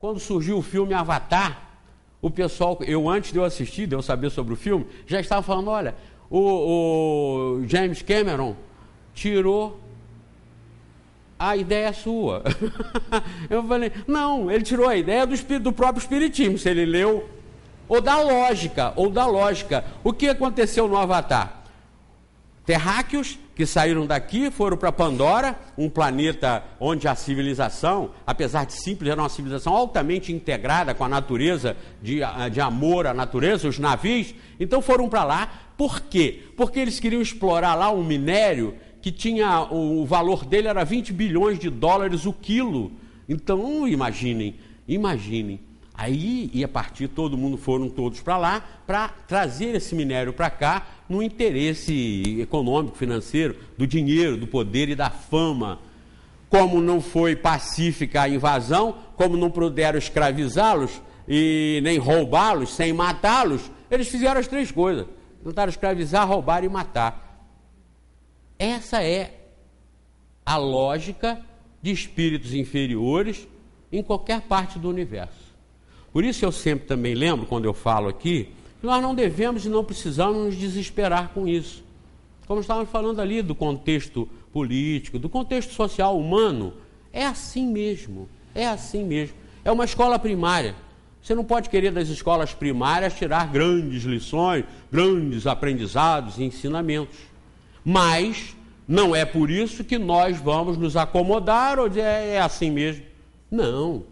quando surgiu o filme Avatar, o pessoal, antes de eu assistir, de eu saber sobre o filme, já estava falando, olha, o James Cameron tirou a ideia sua. Eu falei, não, ele tirou a ideia do próprio espiritismo, se ele leu, ou da lógica. O que aconteceu no Avatar? Terráqueos que saíram daqui, foram para Pandora, um planeta onde a civilização, apesar de simples, era uma civilização altamente integrada com a natureza, de amor à natureza, os navios, então foram para lá. Por quê? Porque eles queriam explorar lá um minério que tinha, o valor dele era 20 bilhões de dólares o quilo. Então, imaginem. Aí, e a partir, foram todos para lá, para trazer esse minério para cá, no interesse econômico, financeiro, do dinheiro, do poder e da fama. Como não foi pacífica a invasão, como não puderam escravizá-los e nem roubá-los sem matá-los, eles fizeram as três coisas. Tentaram escravizar, roubar e matar. Essa é a lógica de espíritos inferiores em qualquer parte do universo. Por isso eu sempre também lembro, quando eu falo aqui, que nós não devemos e não precisamos nos desesperar com isso. Como estávamos falando ali do contexto político, do contexto social humano, é assim mesmo. É uma escola primária. Você não pode querer das escolas primárias tirar grandes lições, grandes aprendizados e ensinamentos. Mas não é por isso que nós vamos nos acomodar ou dizer é assim mesmo. Não.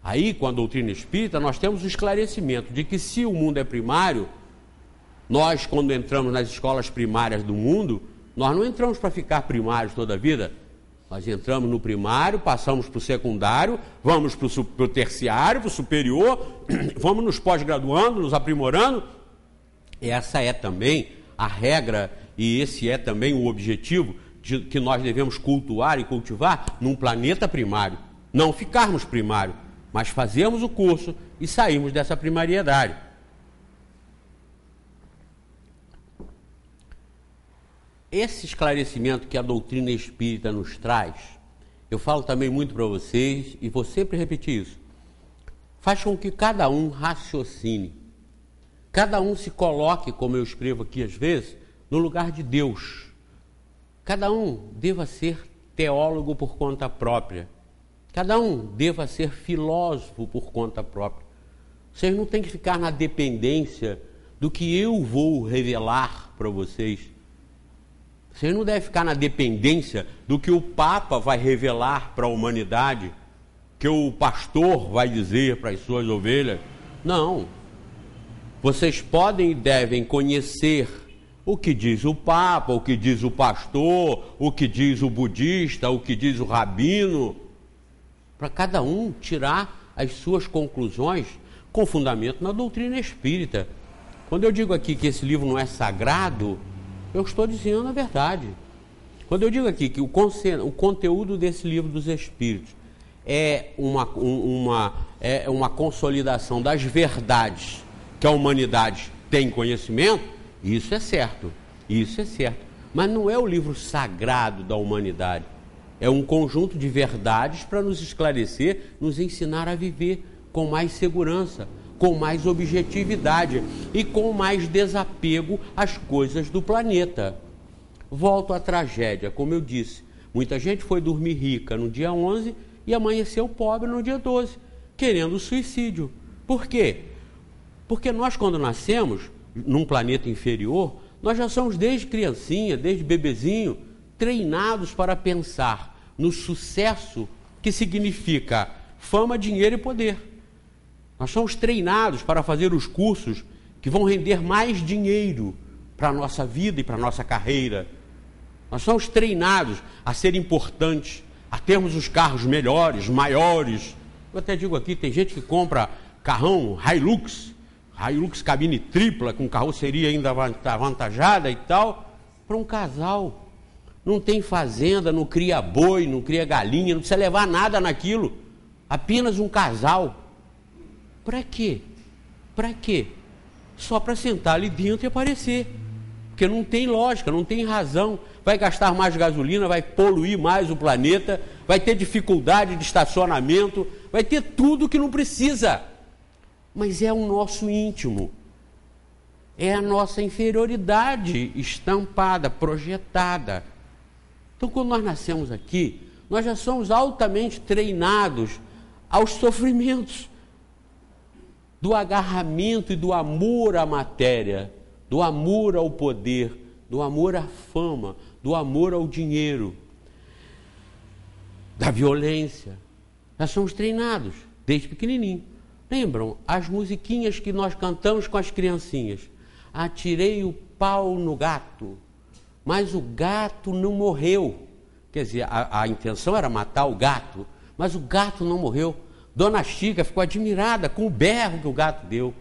Aí, com a doutrina espírita, nós temos o esclarecimento de que se o mundo é primário, nós, quando entramos nas escolas primárias do mundo, nós não entramos para ficar primários toda a vida. Nós entramos no primário, passamos para o secundário, vamos para o terciário, para o superior, vamos nos pós-graduando, nos aprimorando. Essa é também a regra e esse é também o objetivo que nós devemos cultuar e cultivar num planeta primário. Não ficarmos primário, mas fazermos o curso e sairmos dessa primariedade. Esse esclarecimento que a doutrina espírita nos traz, eu falo também muito para vocês, e vou sempre repetir isso, faz com que cada um raciocine, cada um se coloque, como eu escrevo aqui às vezes, no lugar de Deus. Cada um deva ser teólogo por conta própria, cada um deva ser filósofo por conta própria. Vocês não têm que ficar na dependência do que eu vou revelar para vocês. Vocês não devem ficar na dependência do que o Papa vai revelar para a humanidade, que o pastor vai dizer para as suas ovelhas. Não. Vocês podem e devem conhecer o que diz o Papa, o que diz o pastor, o que diz o budista, o que diz o rabino, para cada um tirar as suas conclusões com fundamento na doutrina espírita. Quando eu digo aqui que esse livro não é sagrado, eu estou dizendo a verdade. Quando eu digo aqui que o conteúdo desse livro dos Espíritos é uma consolidação das verdades que a humanidade tem conhecimento, isso é certo. Mas não é o livro sagrado da humanidade. É um conjunto de verdades para nos esclarecer, nos ensinar a viver com mais segurança, com mais objetividade e com mais desapego às coisas do planeta. Volto à tragédia, como eu disse, muita gente foi dormir rica no dia 11 e amanheceu pobre no dia 12, querendo suicídio. Por quê? Porque nós, quando nascemos num planeta inferior, nós já somos desde criancinha, desde bebezinho, treinados para pensar no sucesso que significa fama, dinheiro e poder. Nós somos treinados para fazer os cursos que vão render mais dinheiro para a nossa vida e para a nossa carreira. Nós somos treinados a ser importantes, a termos os carros melhores, maiores. Eu até digo aqui, tem gente que compra carrão Hilux cabine tripla, com carroceria ainda avantajada e tal, para um casal. Não tem fazenda, não cria boi, não cria galinha, não precisa levar nada naquilo. Apenas um casal. Para quê? Para quê? Só para sentar ali dentro e aparecer. Porque não tem lógica, não tem razão. Vai gastar mais gasolina, vai poluir mais o planeta, vai ter dificuldade de estacionamento, vai ter tudo que não precisa. Mas é o nosso íntimo. É a nossa inferioridade estampada, projetada. Então, quando nós nascemos aqui, nós já somos altamente treinados aos sofrimentos, do agarramento e do amor à matéria, do amor ao poder, do amor à fama, do amor ao dinheiro, da violência. Nós somos treinados desde pequenininho. Lembram as musiquinhas que nós cantamos com as criancinhas? Atirei o pau no gato, mas o gato não morreu. Quer dizer, a intenção era matar o gato, mas o gato não morreu. Dona Chica ficou admirada com o berro que o gato deu.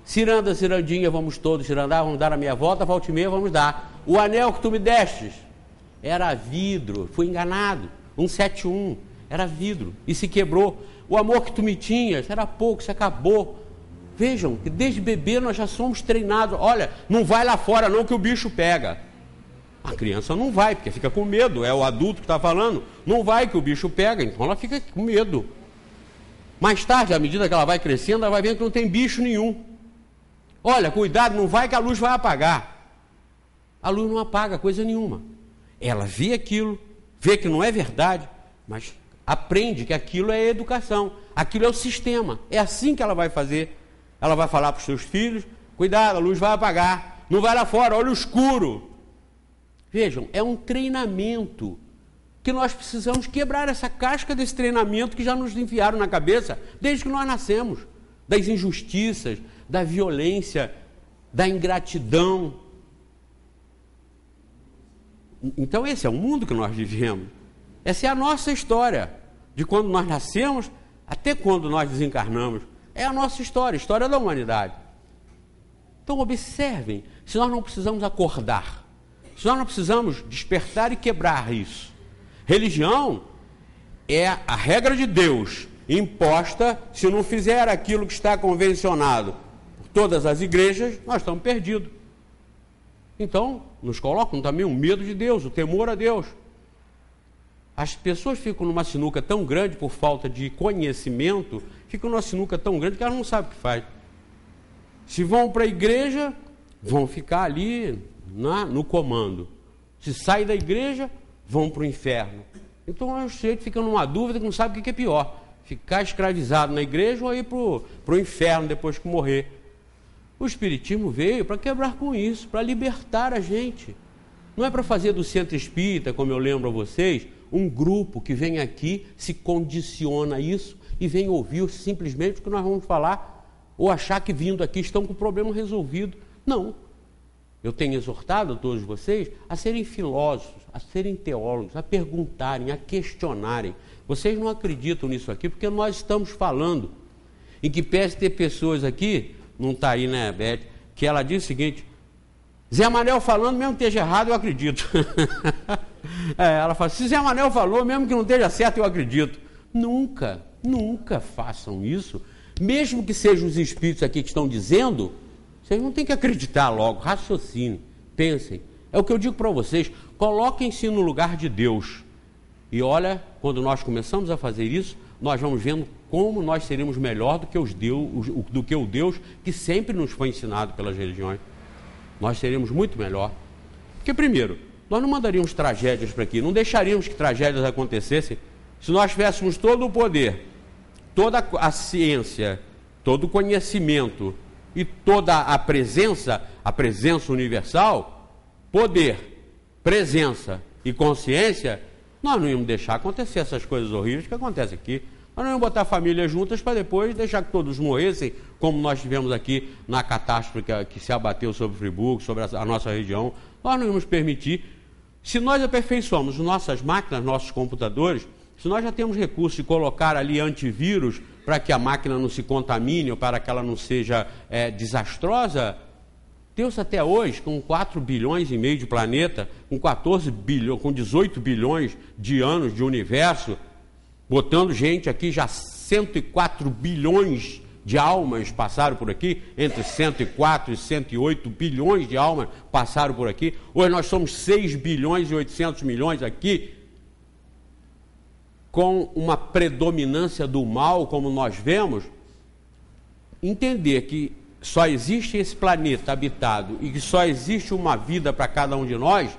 Ciranda, cirandinha, vamos todos cirandar, vamos dar a minha volta, volta e meia, vamos dar. O anel que tu me destes era vidro, fui enganado. 171, era vidro, e se quebrou. O amor que tu me tinhas era pouco, se acabou. Vejam que desde bebê nós já somos treinados. Olha, não vai lá fora não que o bicho pega. A criança não vai, porque fica com medo. É o adulto que está falando. Não vai que o bicho pega, então ela fica com medo. Mais tarde, à medida que ela vai crescendo, ela vai vendo que não tem bicho nenhum. Olha, cuidado, não vai que a luz vai apagar. A luz não apaga coisa nenhuma. Ela vê aquilo, vê que não é verdade, mas aprende que aquilo é educação. Aquilo é o sistema. É assim que ela vai fazer. Ela vai falar para os seus filhos, cuidado, a luz vai apagar. Não vai lá fora, olha o escuro. Vejam, é um treinamento que nós precisamos quebrar essa casca desse treinamento que já nos enfiaram na cabeça desde que nós nascemos. Das injustiças, da violência, da ingratidão. Então esse é o mundo que nós vivemos. Essa é a nossa história, de quando nós nascemos até quando nós desencarnamos. É a nossa história, a história da humanidade. Então observem, se nós não precisamos acordar, se nós não precisamos despertar e quebrar isso. Religião é a regra de Deus imposta. Se não fizer aquilo que está convencionado por todas as igrejas, nós estamos perdidos. Então, nos colocam também o medo de Deus, o temor a Deus. As pessoas ficam numa sinuca tão grande por falta de conhecimento, ficam numa sinuca tão grande que elas não sabem o que faz. Se vão para a igreja, vão ficar ali no comando. Se saem da igreja, vão para o inferno. Então, o sujeito fica numa dúvida que não sabe o que é pior. Ficar escravizado na igreja ou ir para o inferno depois que morrer. O Espiritismo veio para quebrar com isso, para libertar a gente. Não é para fazer do centro espírita, como eu lembro a vocês, um grupo que vem aqui, se condiciona a isso e vem ouvir simplesmente o que nós vamos falar, ou achar que vindo aqui estão com o problema resolvido. Não. Eu tenho exortado a todos vocês a serem filósofos, a serem teólogos, a perguntarem, a questionarem. Vocês não acreditam nisso aqui porque nós estamos falando. Em que pese ter pessoas aqui, não está aí, né, Beth, que ela diz o seguinte: Zé Manel falando, mesmo que esteja errado, eu acredito. Ela fala, se Zé Manel falou, mesmo que não esteja certo, eu acredito. Nunca, nunca façam isso. Mesmo que sejam os espíritos aqui que estão dizendo, vocês não têm que acreditar logo, raciocinem, pensem. É o que eu digo para vocês, coloquem-se no lugar de Deus. E olha, quando nós começamos a fazer isso, nós vamos vendo como nós seremos melhor do que o Deus que sempre nos foi ensinado pelas religiões. Nós seremos muito melhor. Porque, primeiro, nós não mandaríamos tragédias para aqui, não deixaríamos que tragédias acontecessem se nós tivéssemos todo o poder, toda a ciência, todo o conhecimento e toda a presença universal, poder, presença e consciência. Nós não íamos deixar acontecer essas coisas horríveis que acontecem aqui. Nós não íamos botar famílias juntas para depois deixar que todos morressem, como nós tivemos aqui na catástrofe que se abateu sobre Friburgo, sobre a nossa região. Nós não íamos permitir. Se nós aperfeiçoamos nossas máquinas, nossos computadores, se nós já temos recursos de colocar ali antivírus para que a máquina não se contamine ou para que ela não seja desastrosa, Deus até hoje, com 4 bilhões e meio de planeta, com 14 bilhões, com 18 bilhões de anos de universo, botando gente aqui, já 104 bilhões de almas passaram por aqui, entre 104 e 108 bilhões de almas passaram por aqui. Hoje nós somos 6 bilhões e 800 milhões aqui. com uma predominância do mal, como nós vemos, entender que só existe esse planeta habitado e que só existe uma vida para cada um de nós,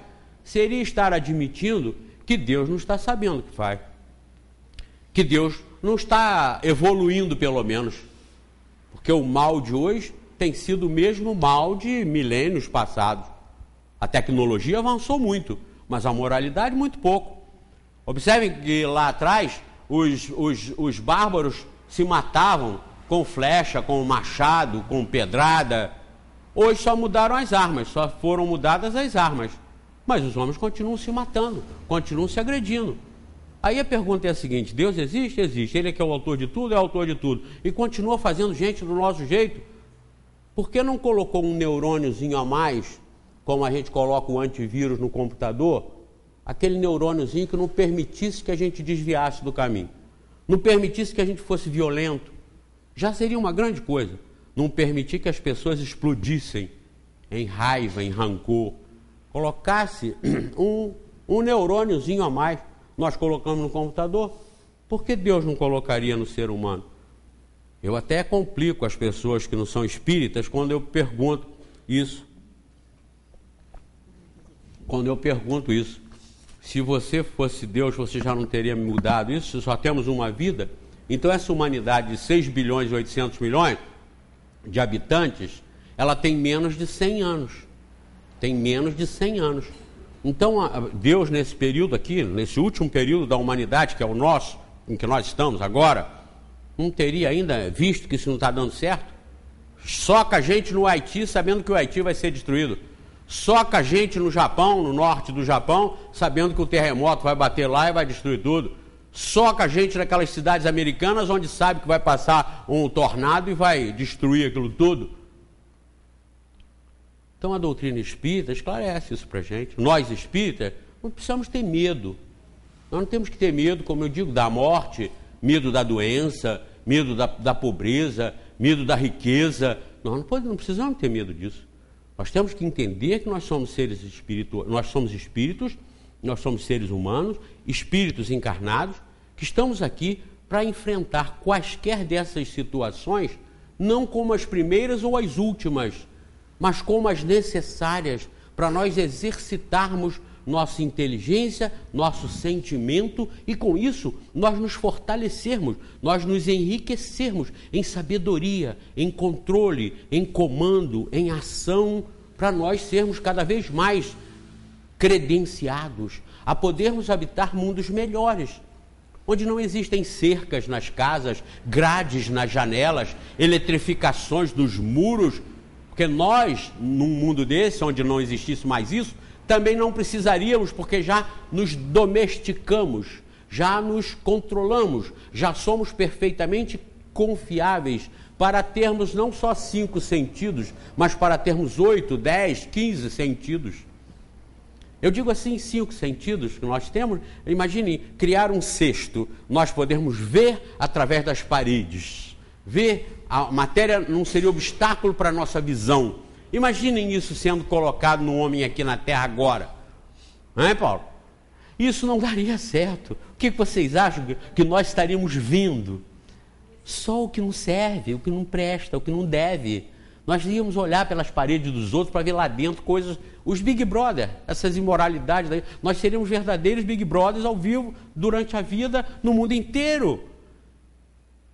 seria estar admitindo que Deus não está sabendo o que faz. Que Deus não está evoluindo, pelo menos. Porque o mal de hoje tem sido o mesmo mal de milênios passados. A tecnologia avançou muito, mas a moralidade muito pouco. Observem que lá atrás os bárbaros se matavam com flecha, com machado, com pedrada. Hoje só mudaram as armas, só foram mudadas as armas. Mas os homens continuam se matando, continuam se agredindo. Aí a pergunta é a seguinte: Deus existe? Existe. Ele é que é o autor de tudo, é o autor de tudo. E continua fazendo gente do nosso jeito. Por que não colocou um neurôniozinho a mais, como a gente coloca o antivírus no computador? Aquele neurôniozinho que não permitisse que a gente desviasse do caminho. Não permitisse que a gente fosse violento. Já seria uma grande coisa. Não permitir que as pessoas explodissem em raiva, em rancor. Colocasse um neurôniozinho a mais. Nós colocamos no computador. Por que Deus não colocaria no ser humano? Eu até complico as pessoas que não são espíritas quando eu pergunto isso. Quando eu pergunto isso. Se você fosse Deus, você já não teria mudado isso? Se só temos uma vida? Então essa humanidade de 6 bilhões e 800 milhões de habitantes, ela tem menos de 100 anos. Tem menos de 100 anos. Então Deus nesse período aqui, nesse último período da humanidade, que é o nosso, em que nós estamos agora, não teria ainda visto que isso não está dando certo? Soca a gente no Haiti sabendo que o Haiti vai ser destruído. Soca a gente no Japão, no norte do Japão, sabendo que o terremoto vai bater lá e vai destruir tudo. Soca a gente naquelas cidades americanas onde sabe que vai passar um tornado e vai destruir aquilo tudo. Então a doutrina espírita esclarece isso para a gente. Nós espíritas não precisamos ter medo. Nós não temos que ter medo, como eu digo, da morte, medo da doença, medo da pobreza, medo da riqueza. Nós não precisamos ter medo disso. Nós temos que entender que nós somos seres espirituais, nós somos espíritos, nós somos seres humanos, espíritos encarnados, que estamos aqui para enfrentar quaisquer dessas situações, não como as primeiras ou as últimas, mas como as necessárias para nós exercitarmos nossa inteligência, nosso sentimento e com isso nós nos fortalecermos, nós nos enriquecermos em sabedoria, em controle, em comando, em ação, para nós sermos cada vez mais credenciados a podermos habitar mundos melhores, onde não existem cercas nas casas, grades nas janelas, eletrificações dos muros, porque nós, num mundo desse, onde não existisse mais isso, também não precisaríamos, porque já nos domesticamos, já nos controlamos, já somos perfeitamente confiáveis para termos não só 5 sentidos, mas para termos 8, 10, 15 sentidos. Eu digo assim, 5 sentidos que nós temos. Imagine criar um cesto, nós podemos ver através das paredes, ver a matéria não seria obstáculo para a nossa visão. Imaginem isso sendo colocado no homem aqui na Terra agora. Não é, Paulo? Isso não daria certo. O que vocês acham que nós estaríamos vendo? Só o que não serve, o que não presta, o que não deve. Nós íamos olhar pelas paredes dos outros para ver lá dentro coisas, os Big Brother, essas imoralidades daí. Nós seríamos verdadeiros Big Brothers ao vivo durante a vida no mundo inteiro.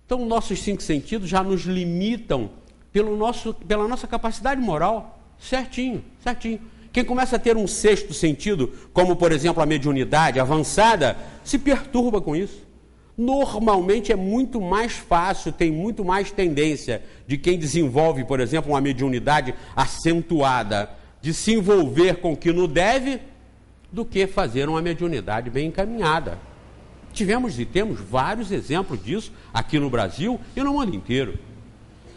Então nossos 5 sentidos já nos limitam pela nossa capacidade moral, certinho. Quem começa a ter um 6º sentido, como por exemplo a mediunidade avançada, se perturba com isso. Normalmente é muito mais fácil, tem muito mais tendência de quem desenvolve, por exemplo, uma mediunidade acentuada, de se envolver com o que não deve, do que fazer uma mediunidade bem encaminhada. Tivemos e temos vários exemplos disso aqui no Brasil e no mundo inteiro.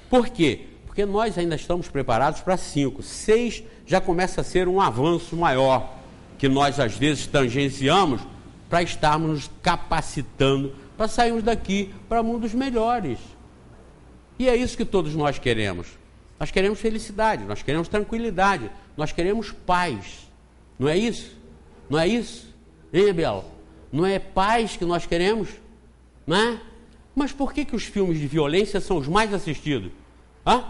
Por quê? Porque nós ainda estamos preparados para 5. 6 já começa a ser um avanço maior, que nós às vezes tangenciamos para estarmos nos capacitando, para sairmos daqui para mundos melhores. E é isso que todos nós queremos. Nós queremos felicidade, nós queremos tranquilidade, nós queremos paz. Não é isso? Não é isso? Hein, Bela? Não é paz que nós queremos? Não é? Mas por que os filmes de violência são os mais assistidos? Hã?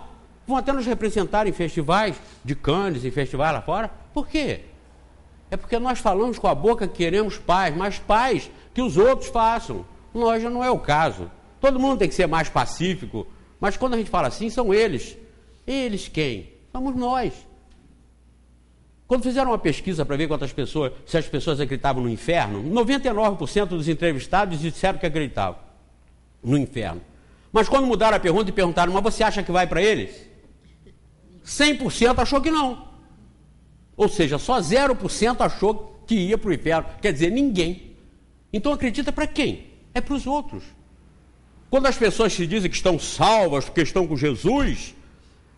Vão até nos representar em festivais de Cannes, em festivais lá fora. Por quê? É porque nós falamos com a boca que queremos paz, mas paz que os outros façam. Nós já não é o caso. Todo mundo tem que ser mais pacífico, mas quando a gente fala assim, são eles. Eles quem? Somos nós. Quando fizeram uma pesquisa para ver quantas pessoas, se as pessoas acreditavam no inferno, 99% dos entrevistados disseram que acreditavam no inferno. Mas quando mudaram a pergunta e perguntaram, mas você acha que vai para eles? 100% achou que não. Ou seja, só 0% achou que ia para o inferno. Quer dizer, ninguém. Então acredita para quem? É para os outros. Quando as pessoas se dizem que estão salvas, que estão com Jesus,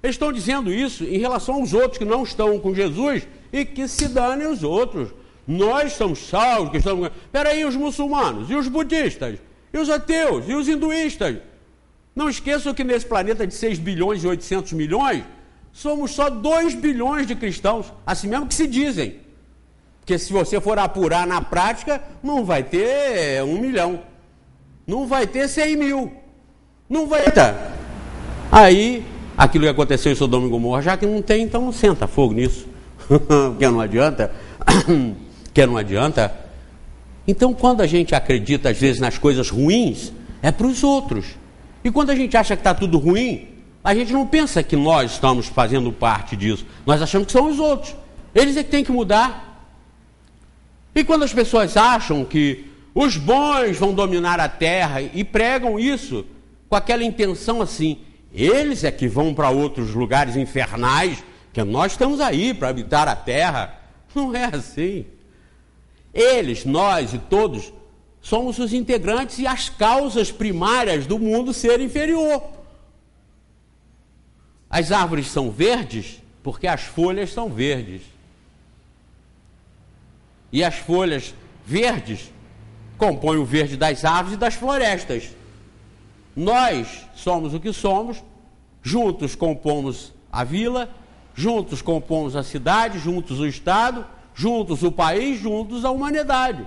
eles estão dizendo isso em relação aos outros que não estão com Jesus e que se danem os outros. Nós somos salvos, que estamos... Espera aí, os muçulmanos, e os budistas, e os ateus, e os hinduístas. Não esqueçam que nesse planeta de 6 bilhões e 800 milhões, somos só 2 bilhões de cristãos, assim mesmo que se dizem. Porque se você for apurar na prática, não vai ter 1 milhão. Não vai ter 100 mil. Não vai ter. Aí, aquilo que aconteceu em Sodoma e Gomorra, já que não tem, então não senta fogo nisso. Porque não adianta. Que não adianta. Então, quando a gente acredita, às vezes, nas coisas ruins, é para os outros. E quando a gente acha que está tudo ruim, a gente não pensa que nós estamos fazendo parte disso. Nós achamos que são os outros. Eles é que têm que mudar. E quando as pessoas acham que os bons vão dominar a terra e pregam isso com aquela intenção assim, eles é que vão para outros lugares infernais, que nós estamos aí para habitar a terra. Não é assim. Eles, nós e todos, somos os integrantes e as causas primárias do mundo ser inferior. As árvores são verdes porque as folhas são verdes. E as folhas verdes compõem o verde das árvores e das florestas. Nós somos o que somos, juntos compomos a vila, juntos compomos a cidade, juntos o Estado, juntos o país, juntos a humanidade.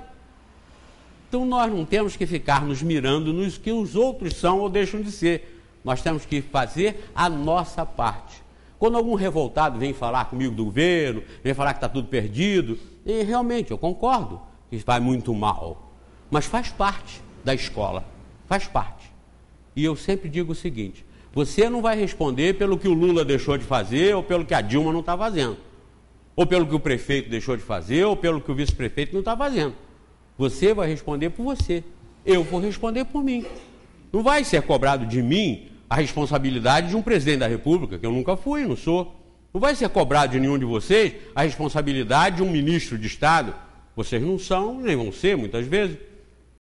Então nós não temos que ficar nos mirando nos que os outros são ou deixam de ser. Nós temos que fazer a nossa parte. Quando algum revoltado vem falar comigo do governo, vem falar que está tudo perdido, e realmente eu concordo que vai muito mal, mas faz parte da escola, faz parte. E eu sempre digo o seguinte, você não vai responder pelo que o Lula deixou de fazer ou pelo que a Dilma não está fazendo, ou pelo que o prefeito deixou de fazer ou pelo que o vice-prefeito não está fazendo. Você vai responder por você, eu vou responder por mim. Não vai ser cobrado de mim a responsabilidade de um presidente da República, que eu nunca fui, não sou. Não vai ser cobrado de nenhum de vocês a responsabilidade de um ministro de Estado. Vocês não são, nem vão ser, muitas vezes.